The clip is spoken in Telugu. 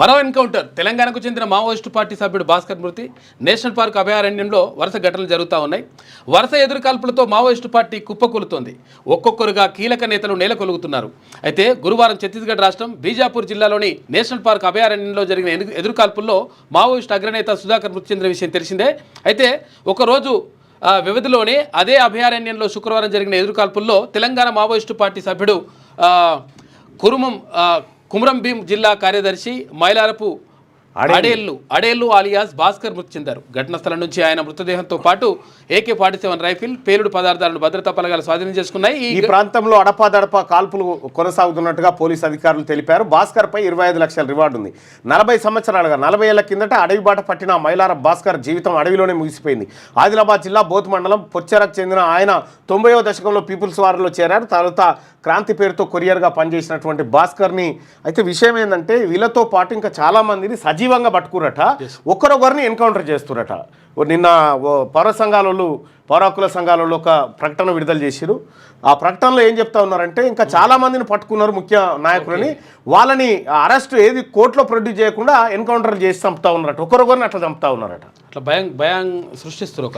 మరో ఎన్కౌంటర్ తెలంగాణకు చెందిన మావోయిస్టు పార్టీ సభ్యుడు భాస్కర్ మృతి నేషనల్ పార్క్ అభయారణ్యంలో వరుస ఘటనలు జరుగుతూ ఉన్నాయి. వరుస ఎదురుకాల్పులతో మావోయిస్టు పార్టీ కుప్పకూలుతోంది. ఒక్కొక్కరుగా కీలక నేతలు నేలకొలుగుతున్నారు. అయితే గురువారం ఛత్తీస్గఢ్ రాష్ట్రం బీజాపూర్ జిల్లాలోని నేషనల్ పార్క్ అభయారణ్యంలో జరిగిన ఎదురుకాల్పుల్లో మావోయిస్టు అగ్రనేత సుధాకర్ మృతి చెందిన విషయం తెలిసిందే. అయితే ఒకరోజు వ్యవధిలోనే అదే అభయారణ్యంలో శుక్రవారం జరిగిన ఎదురుకాల్పుల్లో తెలంగాణ మావోయిస్టు పార్టీ సభ్యుడు కుమరం భీం జిల్లా కార్యదర్శి మైలారపు అడేళ్లు ఆలియాస్ భాస్కర్ మృతి చెందారు. ఘటనా స్థలం నుంచి ఆయన మృతదేహంతో పాటు AK-47 రైఫిల్, పేలుడు పదార్థాలను భద్రతా బలగాలు స్వాధీనం చేసుకున్నాయి. ఈ ప్రాంతంలో అడపాదడపా కాల్పులు కొనసాగుతున్నట్టుగా పోలీసు అధికారులు తెలిపారు. భాస్కర్ పై 25 లక్షల రివార్డు ఉంది. 40 సంవత్సరాలుగా 40 ఏళ్ల కిందట అడవి బాట పట్టిన మైలార భాస్కర్ జీవితం అడవిలోనే ముగిసిపోయింది. ఆదిలాబాద్ జిల్లా బోత్ మండలం పొచ్చెరకు చెందిన ఆయన 90వ దశకంలో పీపుల్స్ వార్లో చేరారు. తర్వాత క్రాంతి పేరుతో కొరియర్గా పనిచేసినటువంటి భాస్కర్ని అయితే విషయం ఏంటంటే వీళ్ళతో పాటు ఇంకా చాలామందిని సజీవంగా పట్టుకురట, ఒకరొకరిని ఎన్కౌంటర్ చేస్తురట. నిన్న పౌర హక్కుల సంఘాలలో ఒక ప్రకటన విడుదల చేసిరు. ఆ ప్రకటనలో ఏం చెప్తా ఉన్నారంటే ఇంకా చాలామందిని పట్టుకున్నారు ముఖ్య నాయకులని, వాళ్ళని అరెస్ట్ ఏది కోర్టులో ప్రొడ్యూస్ చేయకుండా ఎన్కౌంటర్ చేసి చంపుతా ఉన్నారట, ఒకరొకరిని అట్లా చంపుతా ఉన్నారట. అట్లా భయం సృష్టిస్తారు.